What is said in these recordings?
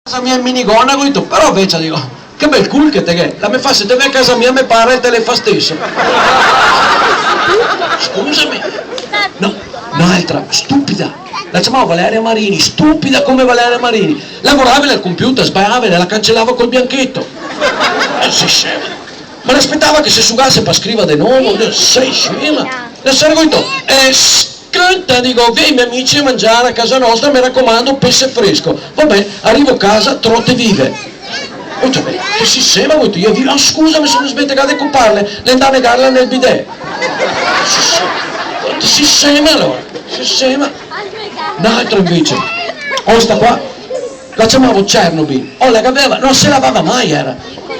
casa mia in minigonna, ho detto, però invece dico, che bel culo che te che, la me fa se te vai a casa mia mi pare e te le fa stesso. Scusami. No, un'altra, stupida. La chiamavo Valeria Marini, stupida come Valeria Marini. Lavorava nel computer, sbagliava e la cancellava col bianchetto. Sei scema. Ma l'aspettava che si asciugasse per scrivere di nuovo, sei scema. La sera ho detto, canta, dico, vieni miei amici a mangiare a casa nostra, mi raccomando, pesce fresco. Vabbè, arrivo a casa, trote vive. Ho detto, che si sema, ho detto, io vivo, scusa, mi sono smentecato di occuparle, le andavo a negarla nel bidet. Si sema allora, si sema. Un'altra invece, sta qua, la chiamavo Chernobyl, la aveva, non si lavava mai era,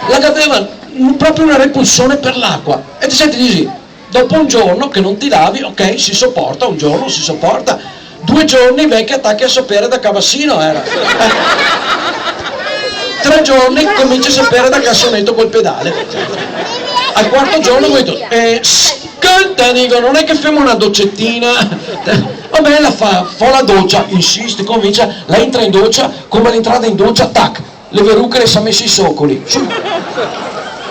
la aveva proprio una repulsione per l'acqua. E ti senti così, dopo un giorno che non ti lavi, ok, si sopporta, un giorno si sopporta, 2 giorni vecchi attacchi a sapere da Cavassino era. 3 giorni cominci a sapere da cassonetto col pedale. Al 4° giorno ho detto, canta, dico, non è che facciamo una doccettina? Vabbè, la fa la doccia, insiste, convince, la entra in doccia, come l'entrata in doccia, tac, le verruche le si è messi i soccoli.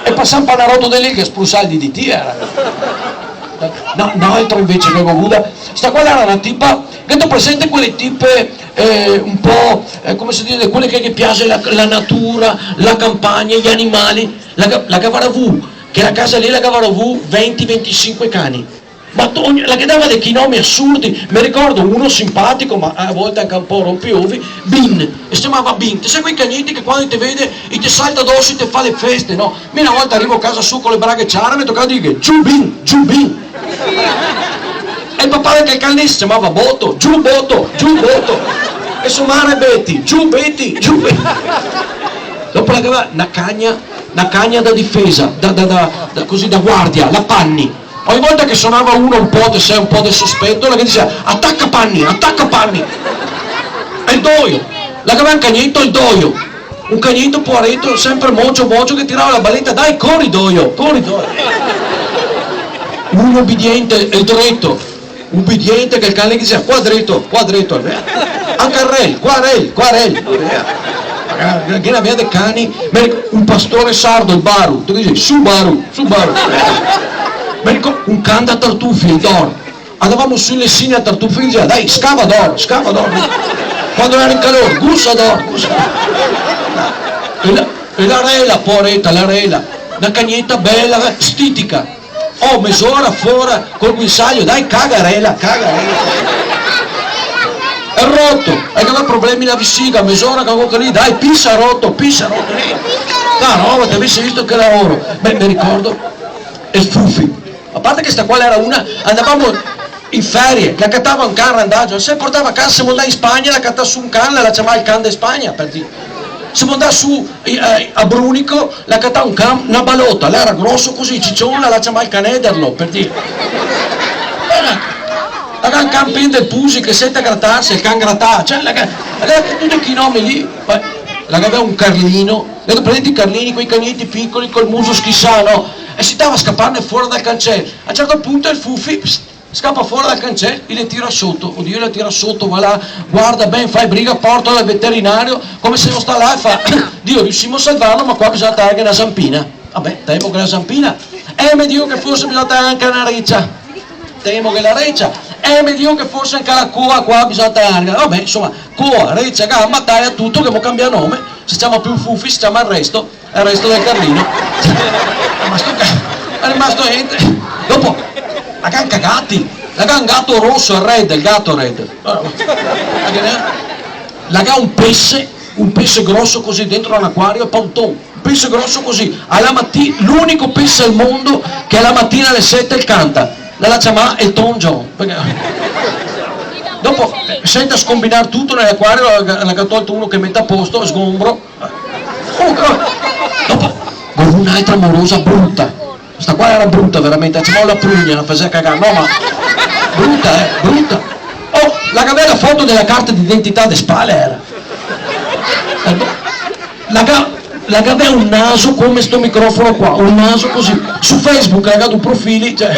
E passa un panarotto di lì che sprussa il DDT era. No, un'altra invece che avevo avuta, sta qua era una tipa, che tu presente quelle tipe un po', come si dice, quelle che piace la natura, la campagna, gli animali, la Gavaravù, che la casa lì la Gavaravù 20-25 cani. Ma la che dava dei chinomi assurdi, mi ricordo uno simpatico, ma a volte anche un po' rompiovi, Bin, e si chiamava Bin, ti sai quei cagnetti che quando ti vede e ti salta addosso e ti fa le feste, no? Io una volta arrivo a casa su con le braghe ciare, mi toccava dire, giù Bin, giù Bin. E il papà del cane si chiamava Boto, giù Boto, giù Boto. E sua madre Betty, giù Betty, giù Betty. Dopo la aveva una cagna da difesa, così da guardia, la Panni. Ogni volta che suonava uno un po' del sospetto, la che diceva attacca Panni, attacca Panni. E il doio, la che aveva un cagnetto, il doio. Un cagnetto poveretto, sempre mocio che tirava la balletta, dai corri doio. Un obbediente, il dritto, ubbidiente che il cane gli diceva qua dritto, anche il qua che aveva dei cani, un pastore sardo, il Baru, tu dici su Baru. Un can da tartufi, il Dor, andavamo sui lessini a tartufi e diceva dai scava d'oro, quando era in calore, gussa d'oro. E la rela, poveretta, una cagnetta bella, stitica, mezz'ora fuori col guinzaglio, dai cagarela. È rotto, hai aveva problemi la vescica, mezz'ora che lì, dai pissa rotto lì. No, ti avessi visto che lavoro. Mi ricordo, e il Fufi. A parte che sta qua era una, andavamo in ferie, la cattava un can randaggio, se portava a casa, siamo andati in Spagna, la cattava su un can, la chiamava il can di Spagna, per dire. Siamo andati su a Brunico, la cattava un can, una balotta, lei era grosso così, cicciona, la chiamava il can Ederlo, per dire. Aveva un can pen del Pusi che sente grattarsi, il can grattà, cioè aveva tutti i nomi lì, la aveva un Carlino, prendete i Carlini, quei cagnetti piccoli col muso schissano, e si dava a scapparne fuori dal cancello. A un certo punto il Fufi scappa fuori dal cancello e le tira sotto, va là, guarda ben, fai briga, portalo al veterinario, come se non sta là e fa, Dio riuscimmo a salvarlo ma qua bisogna tagliare una zampina. Vabbè, temo che la zampina, mi dico che forse bisogna tagliare anche una reccia, temo che la reccia, mi dico che forse anche la coa qua bisogna tagliare, vabbè insomma, coa, reccia, gamba, taglia tutto che mo cambia nome, si chiama più Fufi, si chiama il resto del Carlino. È rimasto niente. Dopo la can cagati, la can gatto rosso, il gatto red, la can un pesce grosso così dentro all'acquario e ponton, un pesce grosso così, alla mattina, l'unico pesce al mondo che alla mattina alle 7 canta, la chiama Elton John. Dopo sente a scombinare tutto nell'acquario, ne ha tolto uno che mette a posto, sgombro. Dopo con un'altra amorosa brutta, sta qua era brutta veramente, c'era la prugna, la faceva cagare, no ma brutta. La che aveva la foto della carta d'identità di spalle era. La che aveva un naso come sto microfono qua, un naso così, su Facebook ha dato un profili, cioè.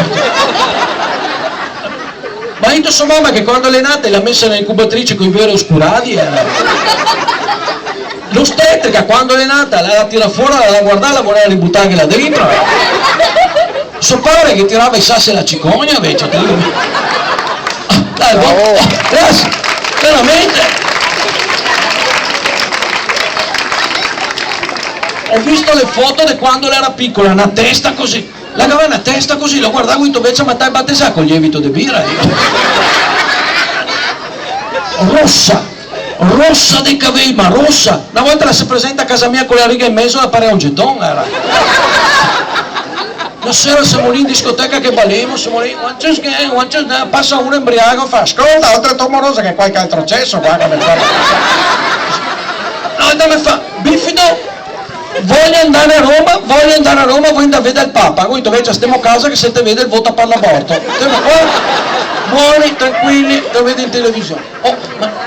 Ma ha detto sua mamma che quando l'è nata l'ha messa nell'incubatrice con i veri oscurati era. L'ostetrica quando è nata la tira fuori, la guardava, la voleva ributtare là dentro. Suo padre che tirava i sassi alla cicogna invece. Dai, grazie, veramente. Ho visto le foto di quando era piccola, una testa così. La aveva una testa così, lo guardavo invece ma stai battesà con lievito di birra. Rossa dei capelli, ma rossa. Una volta la si presenta a casa mia con la riga in mezzo da pare un geton, era. La sera siamo lì in discoteca che balliamo, siamo lì, passa uno embriaco e fa, ascolta, oltre a Tomorosa che qualche altro cesso, guarda, mi fa, bifido, voglio andare a Roma, voglio andare a vedere il Papa, voi invece stiamo a casa che se te vede il voto per l'aborto. Stiamo qua, buoni, tranquilli, lo vedi in televisione. Oh, ma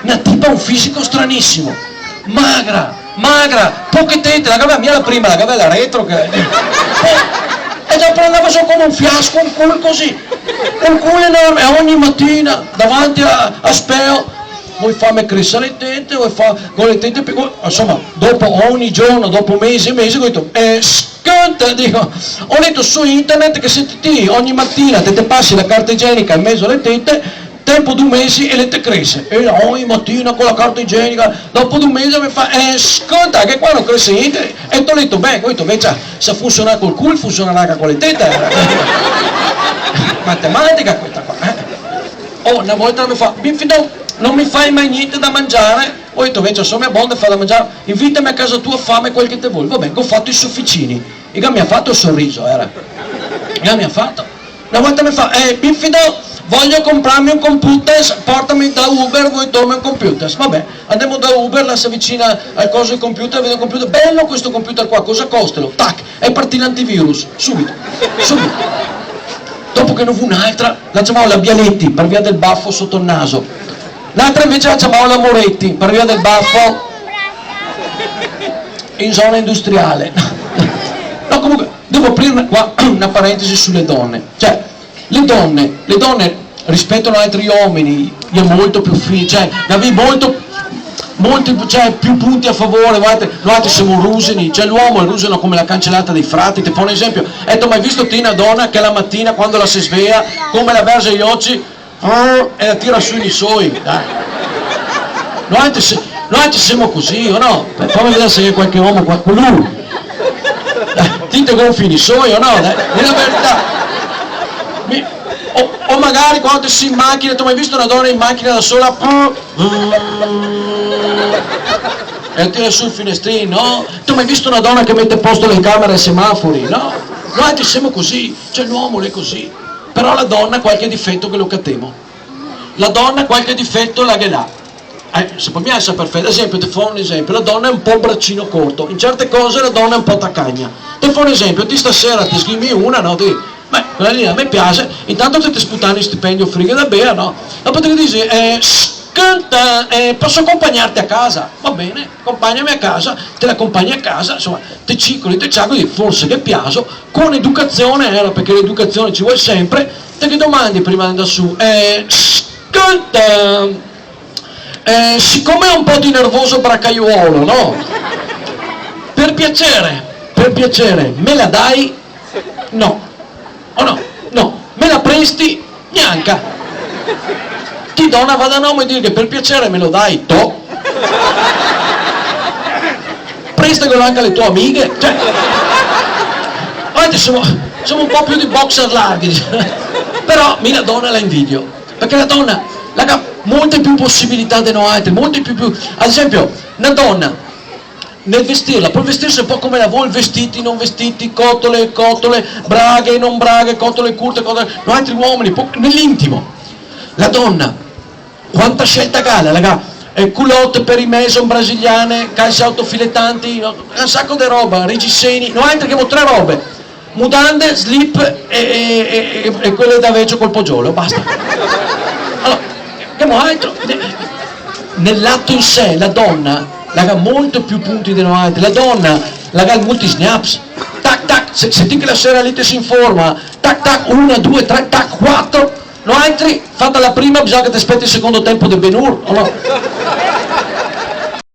una tipa un fisico stranissimo, magra, poche tette, la mia la prima, la gavella retro che... E dopo andava su come un fiasco, un culo così, un culo enorme, e ogni mattina davanti a speo, vuoi farmi crescere le tette, vuoi fare con le tette piccole, insomma, dopo ogni giorno, dopo mesi e mesi, ho detto, scanta, dico, ho letto su internet che se ti ogni mattina te passi la carta igienica in mezzo alle tette, tempo 2 mesi e le te cresce, e ogni mattina con la carta igienica, dopo 2 mesi mi fa, scanta, che qua non cresce niente, e ti ho detto, beh, questo invece se funziona col culo, funzionerà anche con le tette, matematica questa qua, Oh, una volta mi fa, non mi fai mai niente da mangiare, ho detto invece sono mia bonda fa da mangiare, invitami a casa tua, fame quel che te vuoi, vabbè, ho fatto i sofficini, e mi ha fatto il sorriso, mi ha fatto, una volta mi fa, Bifido, voglio comprarmi un computer, portami da Uber, vuoi tornare un computer, vabbè, andiamo da Uber, la si avvicina al coso del computer, vede un computer, bello questo computer qua, cosa costalo? Tac, e partì l'antivirus, subito. Dopo che ne fu un'altra, la chiamavo la Bialetti, per via del baffo sotto il naso. L'altra invece la chiamavo la Moretti, per via del baffo in zona industriale. No, comunque, devo aprire qua una parentesi sulle donne. Cioè, le donne rispetto ad altri uomini, gli è molto più cioè, ne avevi molti, cioè, più punti a favore, noi altri siamo rusini, cioè l'uomo è rusino come la cancellata dei frati, ti fa un esempio, hai mai visto te una donna che la mattina quando la si sveglia, come la versa gli occhi, e la tira su i suoi, dai. Noi altri siamo così, o no? Fammi vedere se c'è qualche uomo qua, con lui. Dite gonfi i suoi o no? Dai, è la verità. O magari quando sei in macchina, tu hai mai visto una donna in macchina da sola e tira sul finestrino, no? Tu hai mai visto una donna che mette a posto le camere ai semafori, no? Noi siamo così, cioè l'uomo è così, però la donna ha qualche difetto che lo catemo, la donna ha qualche difetto la che l'ha. Se poi mi essere perfetto, ad esempio, ti fa un esempio, la donna è un po' braccino corto, in certe cose la donna è un po' taccagna, ti fa un esempio, ti stasera ti scrivi una, no? Beh, quella lì a me piace, intanto che ti sputani stipendio frigo da bere, no? Dopo ti dici, posso accompagnarti a casa? Va bene, accompagnami a casa, te l'accompagni a casa, insomma, te ciccoli, forse che piace, con educazione, perché l'educazione ci vuole sempre, te che domandi prima di andare su, siccome è un po' di nervoso braccaiuolo, no? Per piacere, me la dai? No. O no? No. Me la presti? Neanche. Ti do una vada nome e dire che per piacere me lo dai? To. Prestagelo anche alle tue amiche. Cioè, oggi siamo un po' più di boxer larghi. Però la donna la invidio. Perché la donna ha molte più possibilità di noi altri, molte più. Ad esempio, una donna nel vestirla, può vestirsi un po' come la vuoi, vestiti, non vestiti, cotole, braghe, non braghe, cotole curte, noi altri uomini, nell'intimo. La donna, quanta scelta gala, raga, culotte per i mason brasiliane, calze autofilettanti, un sacco di roba, reggiseni, noi altri che abbiamo 3 robe, mutande, slip e quelle da vecchio col poggiolo, basta. Allora, abbiamo altro. Nell'atto in sé, la donna ha molto più punti di noi altri, la donna ha molti snaps, tac tac, se ti che la sera lì ti si informa, tac tac, 1, 2, 3, tac, 4, noi altri, fatta la prima bisogna che ti aspetti il secondo tempo del Ben-Hur, o no?